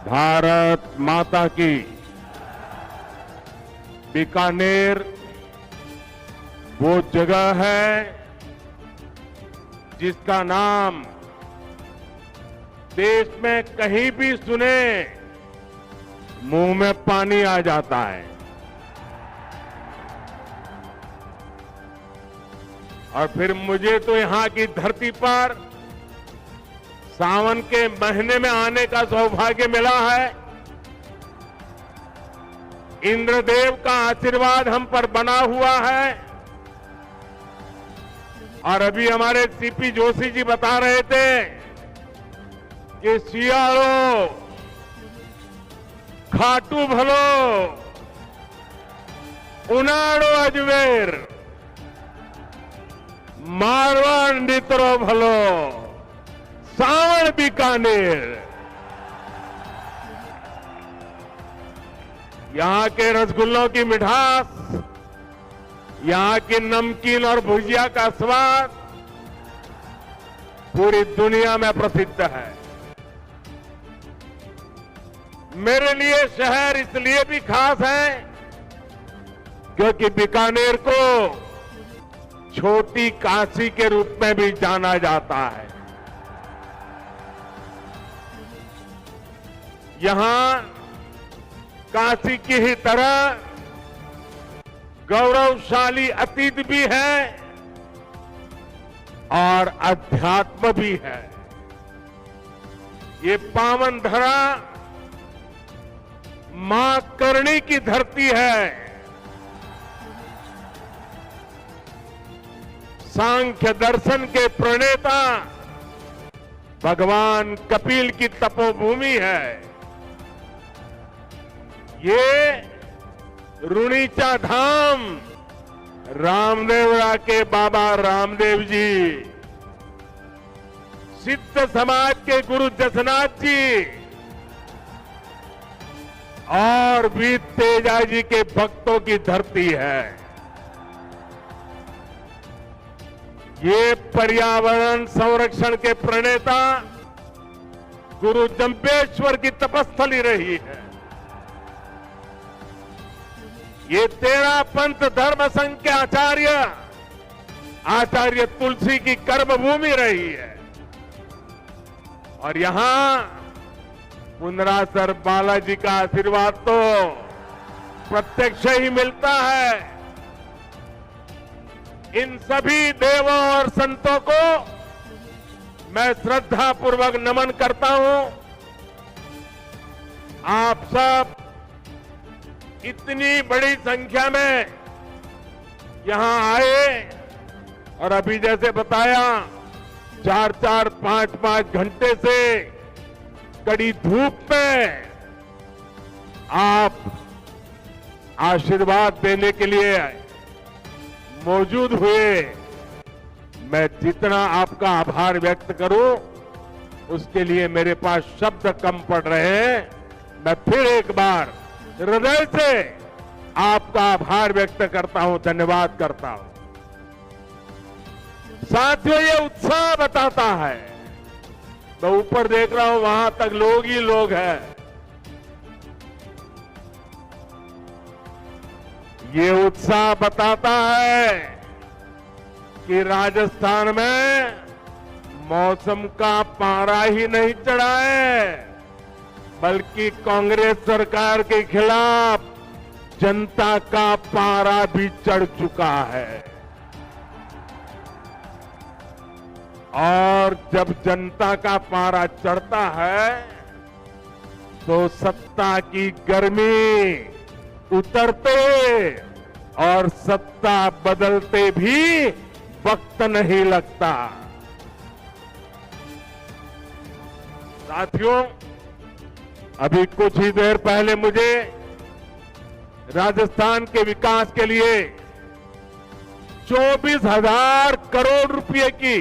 भारत माता की बीकानेर वो जगह है जिसका नाम देश में कहीं भी सुने मुंह में पानी आ जाता है। और फिर मुझे तो यहां की धरती पर सावन के महीने में आने का सौभाग्य मिला है। इंद्रदेव का आशीर्वाद हम पर बना हुआ है। और अभी हमारे सीपी जोशी जी बता रहे थे कि सियाड़ो, खाटू भलो, उनाड़ो अजमेर, मारवाड़ नित्रो भलो, सावण बीकानेर। यहां के रसगुल्लों की मिठास, यहां की नमकीन और भुजिया का स्वाद पूरी दुनिया में प्रसिद्ध है। मेरे लिए शहर इसलिए भी खास है क्योंकि बीकानेर को छोटी काशी के रूप में भी जाना जाता है। यहां काशी की ही तरह गौरवशाली अतीत भी है और अध्यात्म भी है। ये पावन धरा मां करणी की धरती है। सांख्य दर्शन के प्रणेता भगवान कपिल की तपोभूमि है। ये रुणीचा धाम रामदेवरा के बाबा रामदेव जी, सिद्ध समाज के गुरु जसनाथ जी और वीर तेजा जी के भक्तों की धरती है। ये पर्यावरण संरक्षण के प्रणेता गुरु जंपेश्वर की तपस्थली रही है। ये 13 पंथ धर्म संघ के आचार्य तुलसी की कर्मभूमि रही है। और यहां पुनरासर बालाजी का आशीर्वाद तो प्रत्यक्ष ही मिलता है। इन सभी देवों और संतों को मैं श्रद्धापूर्वक नमन करता हूं। आप सब इतनी बड़ी संख्या में यहां आए और अभी जैसे बताया 4-4, 5-5 घंटे से कड़ी धूप में आप आशीर्वाद देने के लिए मौजूद हुए। मैं जितना आपका आभार व्यक्त करूं उसके लिए मेरे पास शब्द कम पड़ रहे हैं। मैं फिर एक बार हृदय से आपका आभार व्यक्त करता हूं, धन्यवाद करता हूं। साथियों, ये उत्साह बताता है। मैं ऊपर देख रहा हूं, वहां तक लोग ही लोग हैं। ये उत्साह बताता है कि राजस्थान में मौसम का पारा ही नहीं चढ़ा है, बल्कि कांग्रेस सरकार के खिलाफ जनता का पारा भी चढ़ चुका है। और जब जनता का पारा चढ़ता है तो सत्ता की गर्मी उतरते और सत्ता बदलते भी वक्त नहीं लगता। साथियों, अभी कुछ ही देर पहले मुझे राजस्थान के विकास के लिए 24,000 करोड़ रुपए की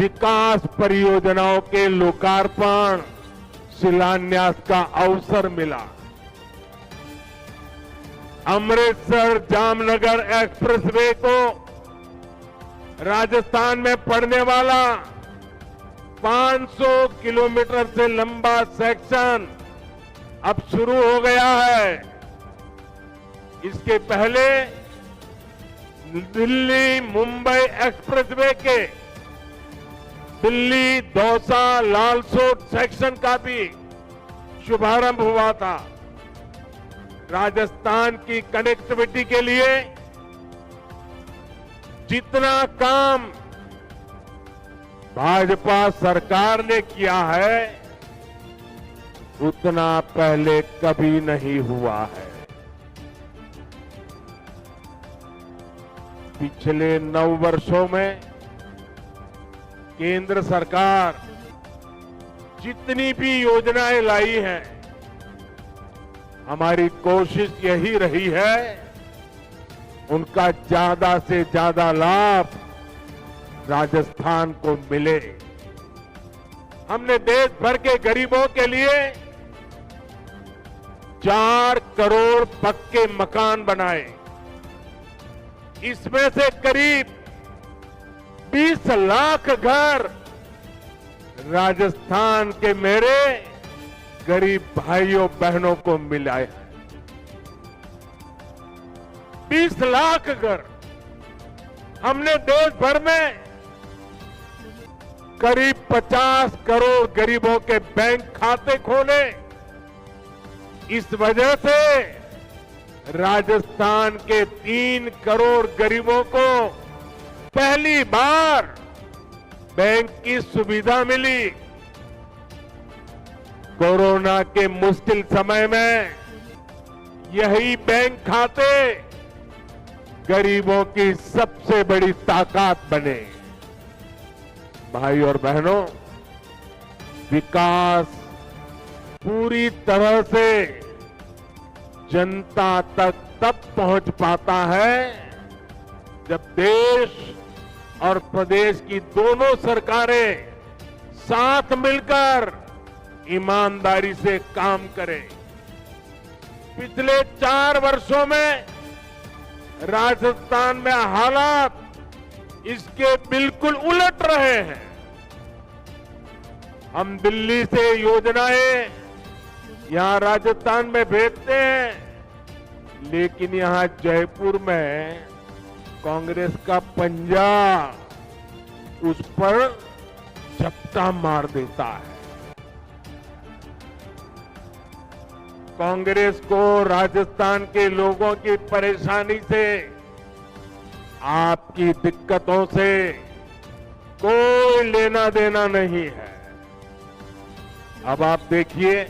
विकास परियोजनाओं के लोकार्पण शिलान्यास का अवसर मिला। अमृतसर जामनगर एक्सप्रेसवे को राजस्थान में पड़ने वाला 500 किलोमीटर से लंबा सेक्शन अब शुरू हो गया है। इसके पहले दिल्ली मुंबई एक्सप्रेसवे के दिल्ली दौसा लालसोट सेक्शन का भी शुभारंभ हुआ था। राजस्थान की कनेक्टिविटी के लिए जितना काम भाजपा सरकार ने किया है उतना पहले कभी नहीं हुआ है। पिछले 9 वर्षों में केंद्र सरकार जितनी भी योजनाएं लाई हैं, हमारी कोशिश यही रही है उनका ज्यादा से ज्यादा लाभ राजस्थान को मिले। हमने देश भर के गरीबों के लिए 4 करोड़ पक्के मकान बनाए। इसमें से करीब 20 लाख घर राजस्थान के मेरे गरीब भाइयों बहनों को मिला है। 20 लाख घर। हमने देश भर में करीब 50 करोड़ गरीबों के बैंक खाते खोले। इस वजह से राजस्थान के 3 करोड़ गरीबों को पहली बार बैंक की सुविधा मिली। कोरोना के मुश्किल समय में यही बैंक खाते गरीबों की सबसे बड़ी ताकत बने। भाई और बहनों, विकास पूरी तरह से जनता तक तब पहुंच पाता है जब देश और प्रदेश की दोनों सरकारें साथ मिलकर ईमानदारी से काम करें। पिछले 4 वर्षों में राजस्थान में हालात इसके बिल्कुल उलट रहे हैं। हम दिल्ली से योजनाएं यहां राजस्थान में भेजते हैं, लेकिन यहां जयपुर में कांग्रेस का पंजा उस पर झपटा मार देता है। कांग्रेस को राजस्थान के लोगों की परेशानी से, आपकी दिक्कतों से कोई लेना देना नहीं है। अब आप देखिए,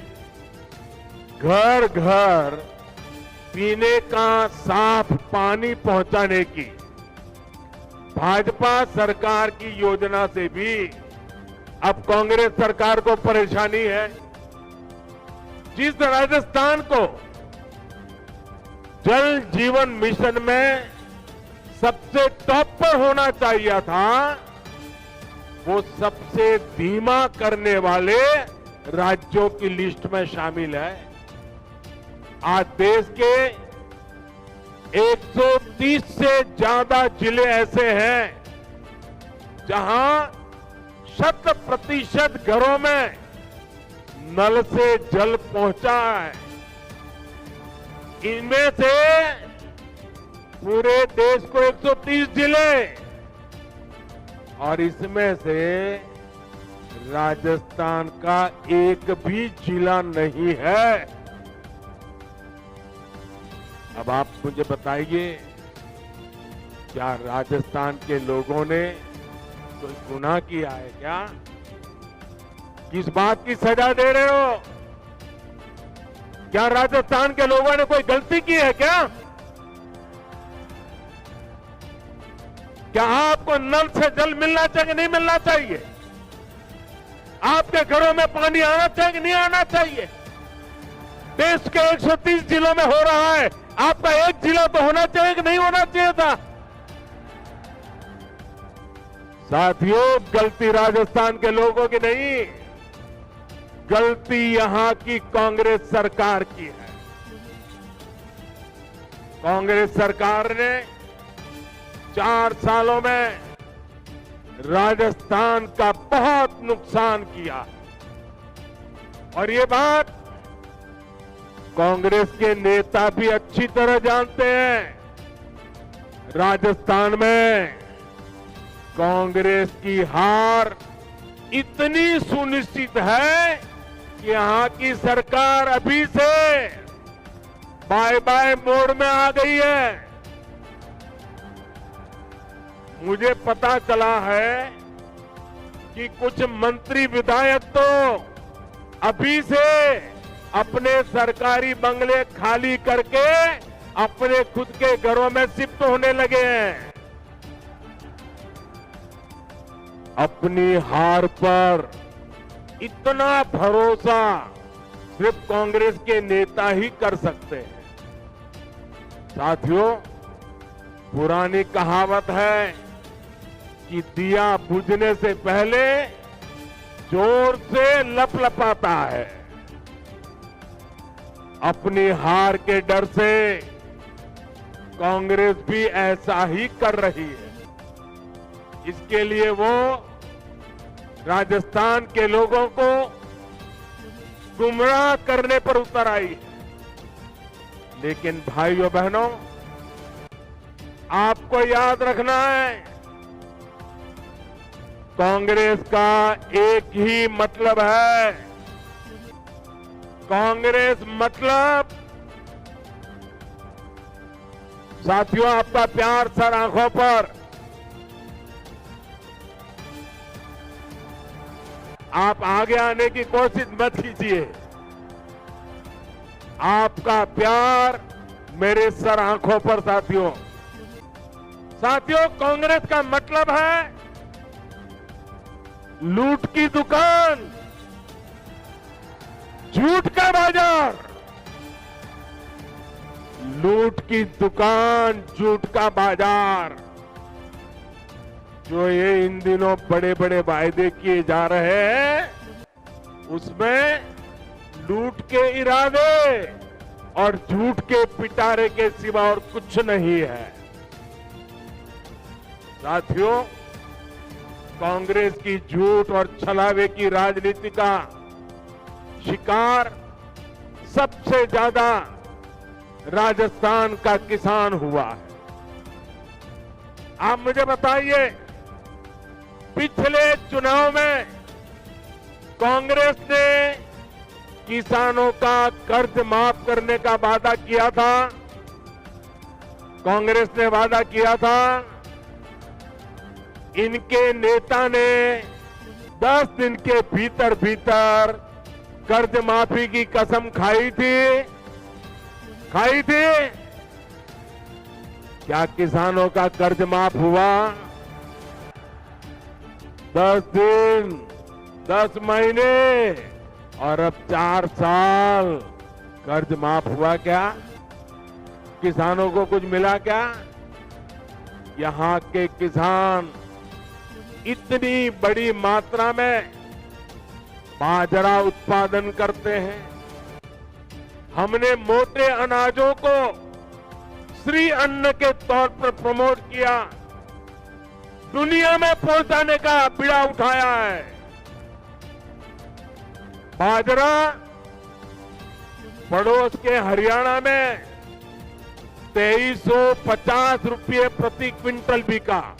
घर घर पीने का साफ पानी पहुंचाने की भाजपा सरकार की योजना से भी अब कांग्रेस सरकार को परेशानी है। जिस राजस्थान को जल जीवन मिशन में सबसे टॉप पर होना चाहिए था, वो सबसे धीमा करने वाले राज्यों की लिस्ट में शामिल है। आज देश के 130 से ज्यादा जिले ऐसे हैं जहां 100% घरों में नल से जल पहुंचा है। इनमें से पूरे देश को 130 जिले और इसमें से राजस्थान का एक भी जिला नहीं है। अब आप मुझे बताइए, क्या राजस्थान के लोगों ने कोई गुनाह किया है क्या? किस बात की सजा दे रहे हो? क्या राजस्थान के लोगों ने कोई गलती की है क्या? क्या आपको नल से जल मिलना चाहिए, नहीं मिलना चाहिए? आपके घरों में पानी आना चाहिए कि नहीं आना चाहिए? देश के 130 जिलों में हो रहा है, आपका एक जिला तो होना चाहिए कि नहीं होना चाहिए था? साथियों, गलती राजस्थान के लोगों की नहीं, गलती यहां की कांग्रेस सरकार की है। कांग्रेस सरकार ने 4 सालों में राजस्थान का बहुत नुकसान किया और ये बात कांग्रेस के नेता भी अच्छी तरह जानते हैं। राजस्थान में कांग्रेस की हार इतनी सुनिश्चित है कि यहां की सरकार अभी से बाय बाय मोड में आ गई है। मुझे पता चला है कि कुछ मंत्री विधायक तो अभी से अपने सरकारी बंगले खाली करके अपने खुद के घरों में शिफ्ट होने लगे हैं। अपनी हार पर इतना भरोसा सिर्फ कांग्रेस के नेता ही कर सकते हैं। साथियों, पुरानी कहावत है कि दिया बुझने से पहले जोर से लपलपाता है। अपनी हार के डर से कांग्रेस भी ऐसा ही कर रही है। इसके लिए वो राजस्थान के लोगों को गुमराह करने पर उतर आई है। लेकिन भाइयों बहनों, आपको याद रखना है, कांग्रेस का एक ही मतलब है। कांग्रेस मतलब, साथियों, आपका प्यार सर आंखों पर। आप आगे आने की कोशिश मत कीजिए। आपका प्यार मेरे सर आंखों पर। साथियों, कांग्रेस का मतलब है लूट की दुकान, झूठ का बाजार। लूट की दुकान, झूठ का बाजार, जो ये इन दिनों बड़े बड़े वायदे किए जा रहे हैं, उसमें लूट के इरादे और झूठ के पिटारे के सिवा और कुछ नहीं है। साथियों, कांग्रेस की झूठ और छलावे की राजनीति का शिकार सबसे ज्यादा राजस्थान का किसान हुआ है। आप मुझे बताइए, पिछले चुनाव में कांग्रेस ने किसानों का कर्ज माफ करने का वादा किया था। कांग्रेस ने वादा किया था। इनके नेता ने 10 दिन के भीतर भीतर कर्ज माफी की कसम खाई थी। क्या किसानों का कर्ज माफ हुआ? 10 दिन, 10 महीने और अब 4 साल कर्ज माफ हुआ क्या? किसानों को कुछ मिला क्या? यहां के किसान इतनी बड़ी मात्रा में बाजरा उत्पादन करते हैं। हमने मोटे अनाजों को श्री अन्न के तौर पर प्रमोट किया, दुनिया में पहुंचाने का बीड़ा उठाया है। बाजरा पड़ोस के हरियाणा में 2350 रुपये प्रति क्विंटल बिका,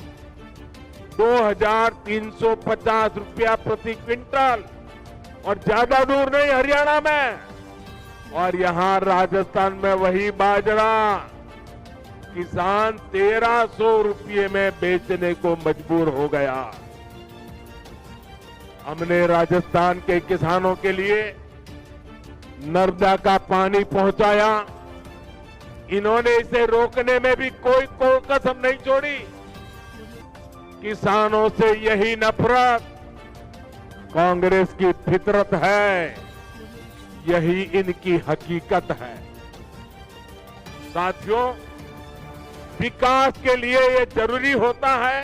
2350 रुपया प्रति क्विंटल, और ज्यादा दूर नहीं हरियाणा में। और यहां राजस्थान में वही बाजरा किसान 1300 रुपये में बेचने को मजबूर हो गया। हमने राजस्थान के किसानों के लिए नर्मदा का पानी पहुंचाया। इन्होंने इसे रोकने में भी कोई कसम नहीं छोड़ी। किसानों से यही नफरत कांग्रेस की फितरत है, यही इनकी हकीकत है। साथियों, विकास के लिए ये जरूरी होता है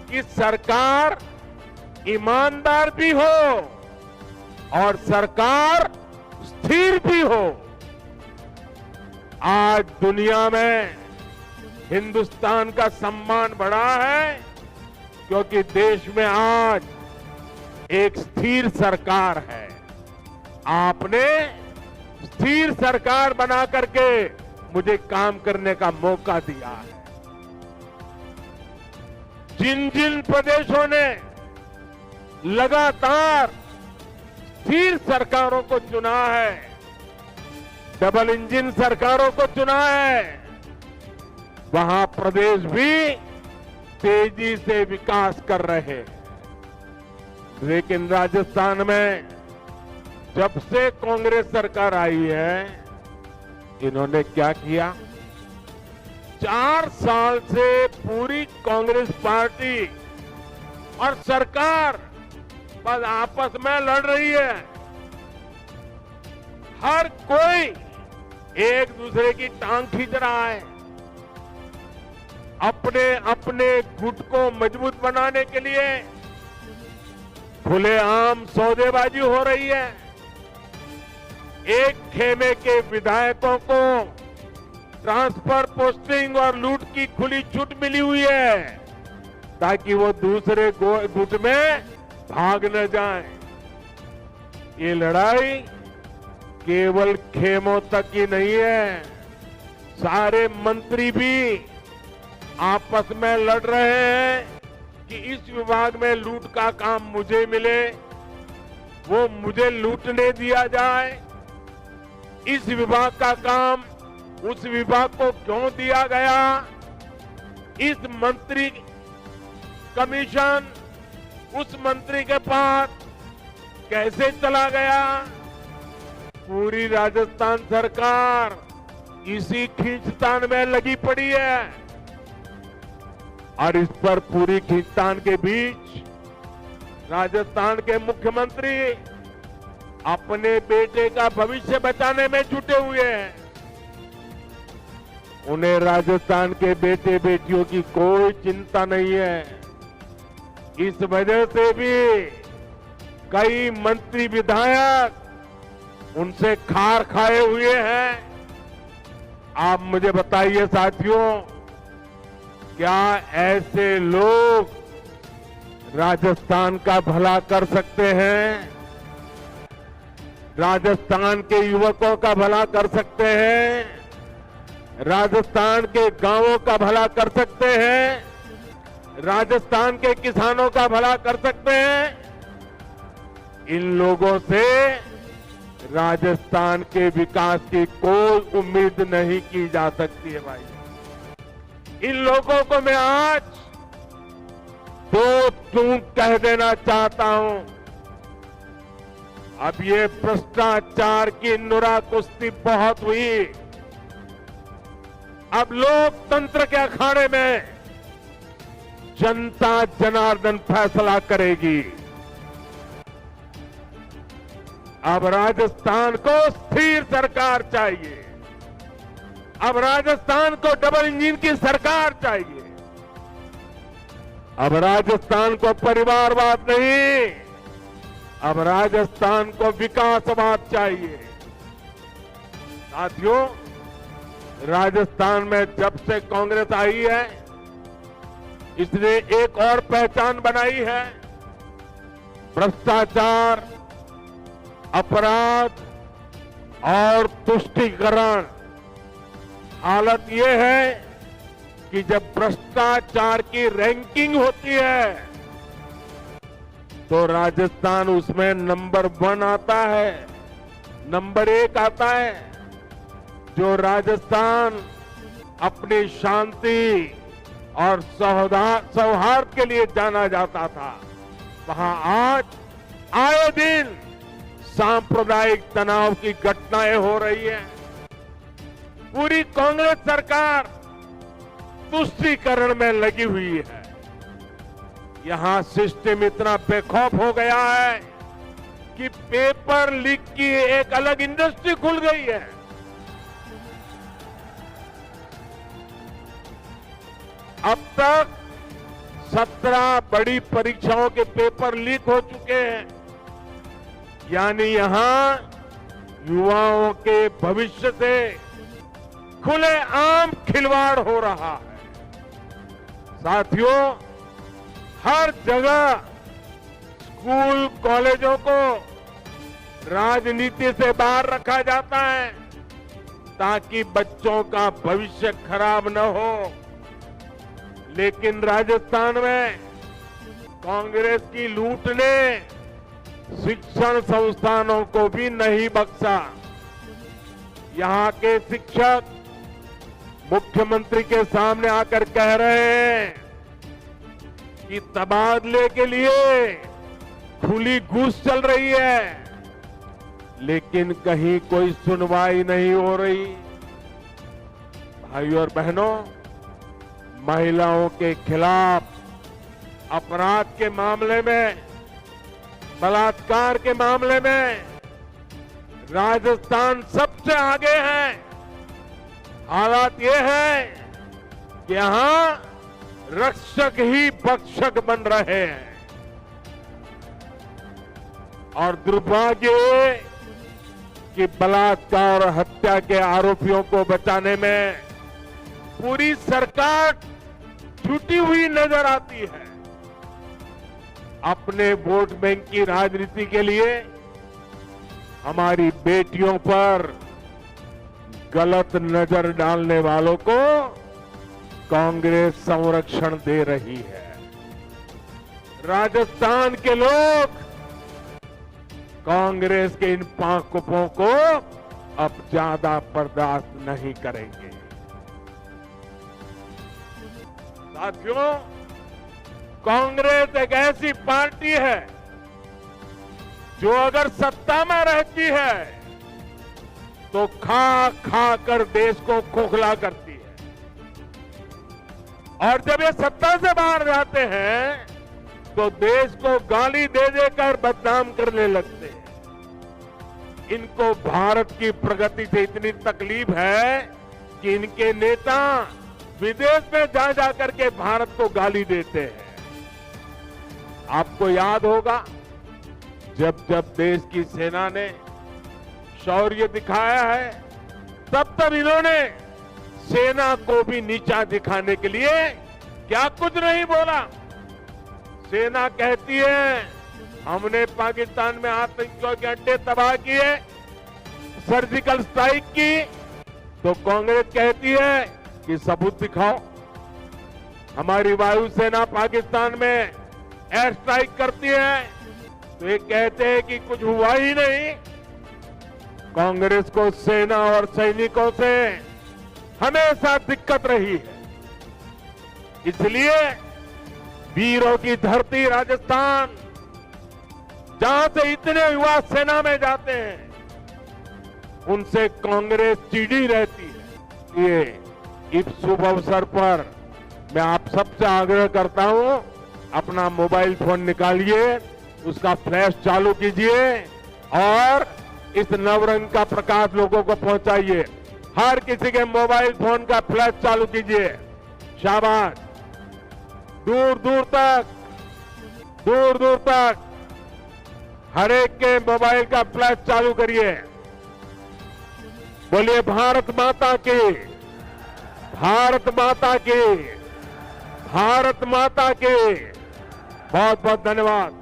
कि सरकार ईमानदार भी हो और सरकार स्थिर भी हो। आज दुनिया में हिंदुस्तान का सम्मान बढ़ा है क्योंकि देश में आज एक स्थिर सरकार है। आपने स्थिर सरकार बना करके मुझे काम करने का मौका दिया है। जिन जिन प्रदेशों ने लगातार स्थिर सरकारों को चुना है, डबल इंजन सरकारों को चुना है, वहां प्रदेश भी तेजी से विकास कर रहे हैं। लेकिन राजस्थान में जब से कांग्रेस सरकार आई है, इन्होंने क्या किया? 4 साल से पूरी कांग्रेस पार्टी और सरकार बस आपस में लड़ रही है। हर कोई एक दूसरे की टांग खींच रहा है। अपने अपने गुट को मजबूत बनाने के लिए खुलेआम सौदेबाजी हो रही है। एक खेमे के विधायकों को ट्रांसफर, पोस्टिंग और लूट की खुली छूट मिली हुई है ताकि वो दूसरे गुट में भाग न जाए। ये लड़ाई केवल खेमों तक ही नहीं है, सारे मंत्री भी आपस में लड़ रहे हैं कि इस विभाग में लूट का काम मुझे मिले, वो मुझे लूटने दिया जाए। इस विभाग का काम उस विभाग को क्यों दिया गया? इस मंत्री कमीशन उस मंत्री के पास कैसे चला गया? पूरी राजस्थान सरकार इसी खींचतान में लगी पड़ी है और इस पर पूरी खींचतान के बीच राजस्थान के मुख्यमंत्री अपने बेटे का भविष्य बचाने में जुटे हुए हैं। उन्हें राजस्थान के बेटे बेटियों की कोई चिंता नहीं है। इस वजह से भी कई मंत्री विधायक उनसे खार खाए हुए हैं। आप मुझे बताइए साथियों, क्या ऐसे लोग राजस्थान का भला कर सकते हैं? राजस्थान के युवकों का भला कर सकते हैं? राजस्थान के गांवों का भला कर सकते हैं? राजस्थान के किसानों का भला कर सकते हैं? इन लोगों से राजस्थान के विकास की कोई उम्मीद नहीं की जा सकती है भाई। इन लोगों को मैं आज 2 टूक कह देना चाहता हूं। अब ये भ्रष्टाचार की नुरा कुश्ती बहुत हुई। अब लोकतंत्र के अखाड़े में जनता जनार्दन फैसला करेगी। अब राजस्थान को स्थिर सरकार चाहिए। अब राजस्थान को डबल इंजन की सरकार चाहिए। अब राजस्थान को परिवारवाद नहीं, अब राजस्थान को विकासवाद चाहिए। साथियों, राजस्थान में जब से कांग्रेस आई है, इसने एक और पहचान बनाई है। भ्रष्टाचार, अपराध और तुष्टीकरण। हालत यह है कि जब भ्रष्टाचार की रैंकिंग होती है तो राजस्थान उसमें नंबर 1 आता है, नंबर 1 आता है। जो राजस्थान अपनी शांति और सौहार्द के लिए जाना जाता था, वहां आज आए दिन सांप्रदायिक तनाव की घटनाएं हो रही हैं। पूरी कांग्रेस सरकार तुष्टीकरण में लगी हुई है। यहां सिस्टम इतना बेखौफ हो गया है कि पेपर लीक की एक अलग इंडस्ट्री खुल गई है। अब तक 17 बड़ी परीक्षाओं के पेपर लीक हो चुके हैं। यानी यहां युवाओं के भविष्य से खुलेआम खिलवाड़ हो रहा है। साथियों, हर जगह स्कूल कॉलेजों को राजनीति से बाहर रखा जाता है ताकि बच्चों का भविष्य खराब न हो। लेकिन राजस्थान में कांग्रेस की लूट ने शिक्षण संस्थानों को भी नहीं बख्शा। यहां के शिक्षक मुख्यमंत्री के सामने आकर कह रहे हैं कि तबादले के लिए खुली घूस चल रही है, लेकिन कहीं कोई सुनवाई नहीं हो रही। भाइयों और बहनों, महिलाओं के खिलाफ अपराध के मामले में, बलात्कार के मामले में राजस्थान सबसे आगे है। हालात ये है कि यहां रक्षक ही भक्षक बन रहे हैं और दुर्भाग्य कि बलात्कार और हत्या के आरोपियों को बचाने में पूरी सरकार छूटी हुई नजर आती है। अपने वोट बैंक की राजनीति के लिए हमारी बेटियों पर गलत नजर डालने वालों को कांग्रेस संरक्षण दे रही है। राजस्थान के लोग कांग्रेस के इन पांवों को अब ज्यादा बर्दाश्त नहीं करेंगे। साथियों, कांग्रेस एक ऐसी पार्टी है जो अगर सत्ता में रहती है तो खा खा कर देश को खोखला करती है, और जब ये सत्ता से बाहर जाते हैं तो देश को गाली दे देकर बदनाम करने लगते हैं। इनको भारत की प्रगति से इतनी तकलीफ है कि इनके नेता विदेश में जा जाकर के भारत को गाली देते हैं। आपको याद होगा, जब जब देश की सेना ने शौर्य दिखाया है, तब तब इन्होंने सेना को भी नीचा दिखाने के लिए क्या कुछ नहीं बोला। सेना कहती है हमने पाकिस्तान में आतंकियों के अड्डे तबाह किए, सर्जिकल स्ट्राइक की, तो कांग्रेस कहती है कि सबूत दिखाओ। हमारी वायुसेना पाकिस्तान में एयर स्ट्राइक करती है तो ये कहते हैं कि कुछ हुआ ही नहीं। कांग्रेस को सेना और सैनिकों से हमेशा दिक्कत रही है, इसलिए वीरों की धरती राजस्थान, जहां से इतने युवा सेना में जाते हैं, उनसे कांग्रेस चिढ़ी रहती है। ये इस शुभ अवसर पर मैं आप सबसे आग्रह करता हूं, अपना मोबाइल फोन निकालिए, उसका फ्लैश चालू कीजिए और इस नवरंग का प्रकाश लोगों को पहुंचाइए। हर किसी के मोबाइल फोन का फ्लैश चालू कीजिए। शाबाश। दूर दूर तक हर एक के मोबाइल का फ्लैश चालू करिए। बोलिए भारत माता की, भारत माता की, भारत माता की। बहुत बहुत धन्यवाद।